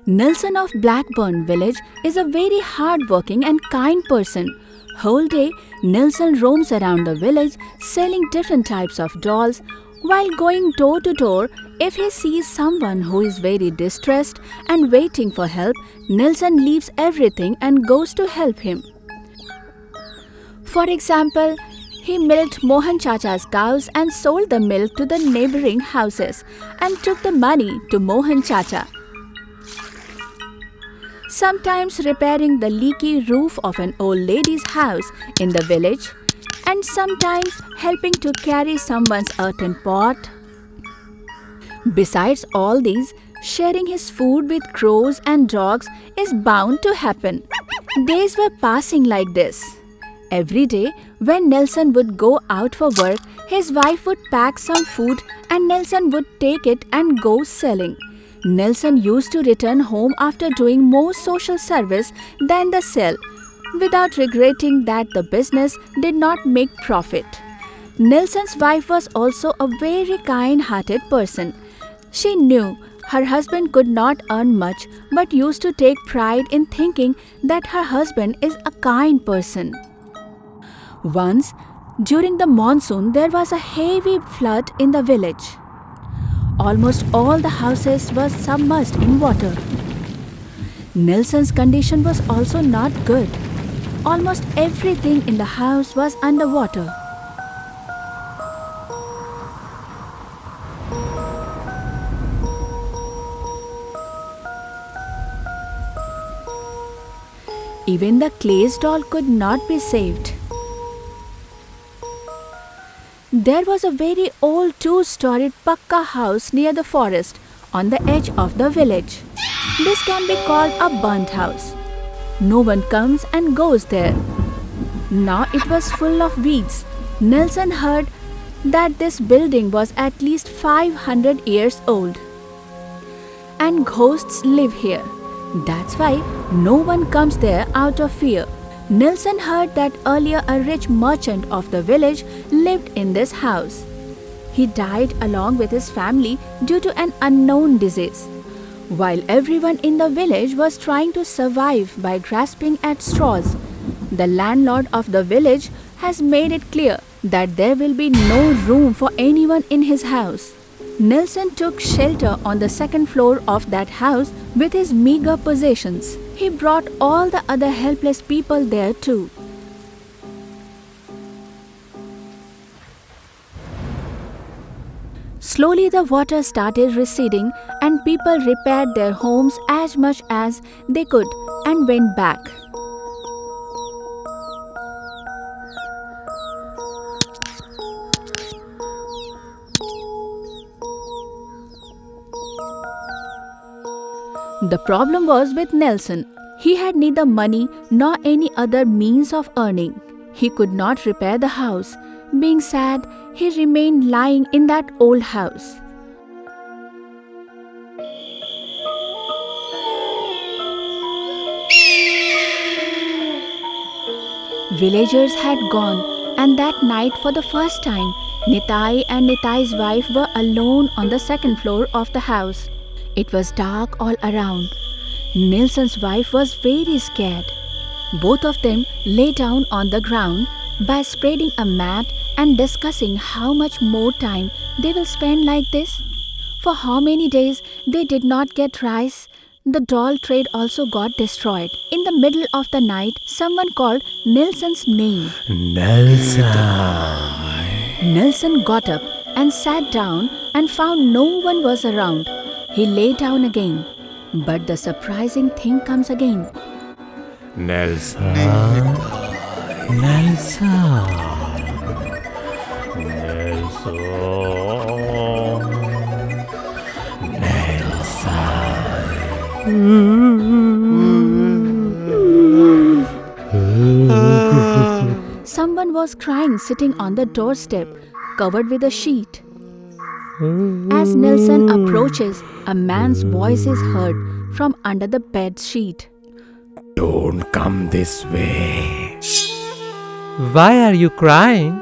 Nelson of Blackburn village is a very hard-working and kind person. Whole day, Nelson roams around the village selling different types of dolls. While going door to door, if he sees someone who is very distressed and waiting for help, Nelson leaves everything and goes to help him. For example, he milked Mohan Chacha's cows and sold the milk to the neighboring houses and took the money to Mohan Chacha. Sometimes repairing the leaky roof of an old lady's house in the village, and sometimes helping to carry someone's earthen pot. Besides all these, sharing his food with crows and dogs is bound to happen. Days were passing like this. Every day, when Nelson would go out for work, his wife would pack some food and Nelson would take it and go selling. Nelson used to return home after doing more social service than the sale, without regretting that the business did not make profit. Nelson's wife was also a very kind-hearted person. She knew her husband could not earn much but used to take pride in thinking that her husband is a kind person. Once, during the monsoon, there was a heavy flood in the village. Almost all the houses were submerged in water. Nelson's condition was also not good. Almost everything in the house was underwater. Even the clay's doll could not be saved. There was a very old two-storied pakka house near the forest on the edge of the village. This can be called a burnt house. No one comes and goes there. Now it was full of weeds. Nelson heard that this building was at least 500 years old. And ghosts live here. That's why no one comes there out of fear. Nelson heard that earlier a rich merchant of the village lived in this house. He died along with his family due to an unknown disease. While everyone in the village was trying to survive by grasping at straws, the landlord of the village has made it clear that there will be no room for anyone in his house. Nelson took shelter on the second floor of that house with his meager possessions. He brought all the other helpless people there too. Slowly the water started receding and people repaired their homes as much as they could and went back. The problem was with Nelson. He had neither money nor any other means of earning. He could not repair the house. Being sad, he remained lying in that old house. Villagers had gone, and that night for the first time, Nitai and Nitai's wife were alone on the second floor of the house. It was dark all around. Nelson's wife was very scared. Both of them lay down on the ground by spreading a mat and discussing how much more time they will spend like this. For how many days they did not get rice. The doll trade also got destroyed. In the middle of the night, someone called Nelson's name. Nelson. Nelson got up and sat down and found no one was around. He lay down again. But the surprising thing comes again. Nelson. Nelson. Nelson. Nelson. Someone was crying sitting on the doorstep, covered with a sheet. As Nelson approaches, a man's voice is heard from under the bed sheet. Don't come this way. Why are you crying?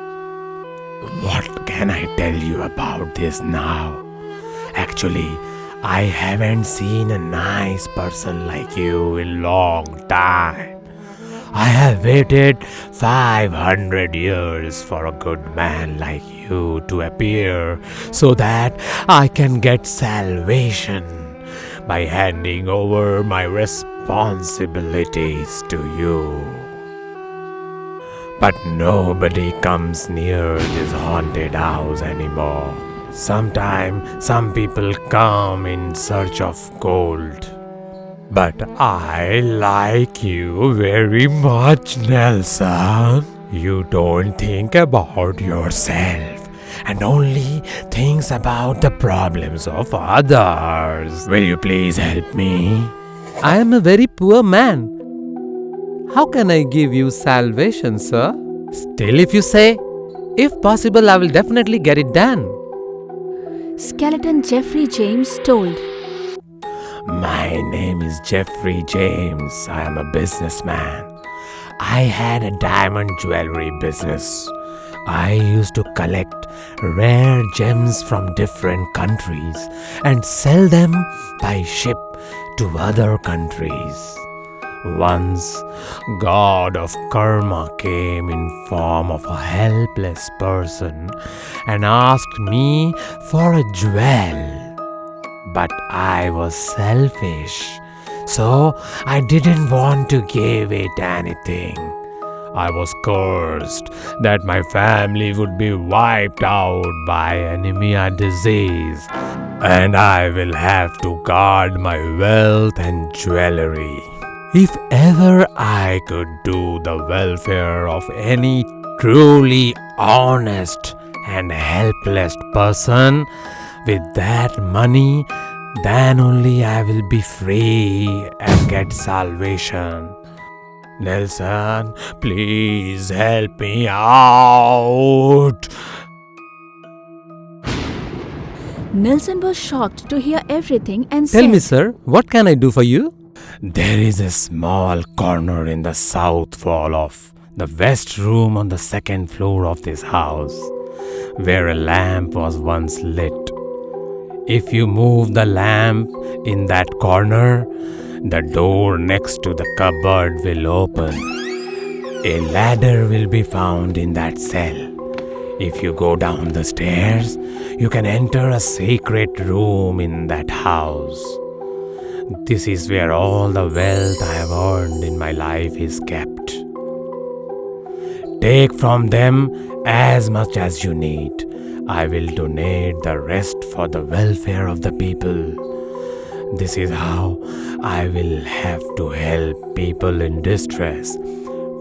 What can I tell you about this now? Actually, I haven't seen a nice person like you in long time. I have waited 500 years for a good man like you to appear so that I can get salvation by handing over my responsibilities to you. But nobody comes near this haunted house anymore. Sometimes some people come in search of gold. But I like you very much, Nelson. You don't think about yourself and only thinks about the problems of others. Will you please help me? I am a very poor man. How can I give you salvation, sir? Still, if you say, if possible, I will definitely get it done. Skeleton Jeffrey James told. My name is Jeffrey James. I am a businessman. I had a diamond jewelry business. I used to collect rare gems from different countries and sell them by ship to other countries. Once, God of Karma came in form of a helpless person and asked me for a jewel. But I was selfish, so I didn't want to give it anything. I was cursed that my family would be wiped out by anemia disease, and I will have to guard my wealth and jewelry. If ever I could do the welfare of any truly honest and helpless person with that money, then only I will be free and get salvation. Nelson, please help me out. Nelson was shocked to hear everything and Tell said, me, sir, what can I do for you? There is a small corner in the south wall of the west room on the second floor of this house, where a lamp was once lit. If you move the lamp in that corner, the door next to the cupboard will open. A ladder will be found in that cell. If you go down the stairs, you can enter a secret room in that house. This is where all the wealth I have earned in my life is kept. Take from them as much as you need. I will donate the rest for the welfare of the people. This is how I will have to help people in distress.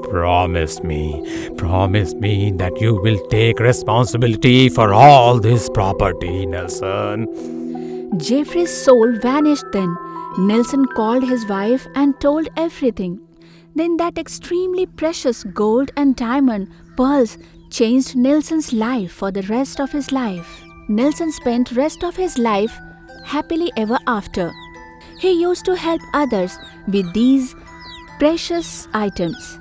Promise me that you will take responsibility for all this property, Nelson. Jeffrey's soul vanished then. Nelson called his wife and told everything. Then that extremely precious gold and diamond pearls changed Nelson's life for the rest of his life. Nelson spent rest of his life happily ever after. He used to help others with these precious items.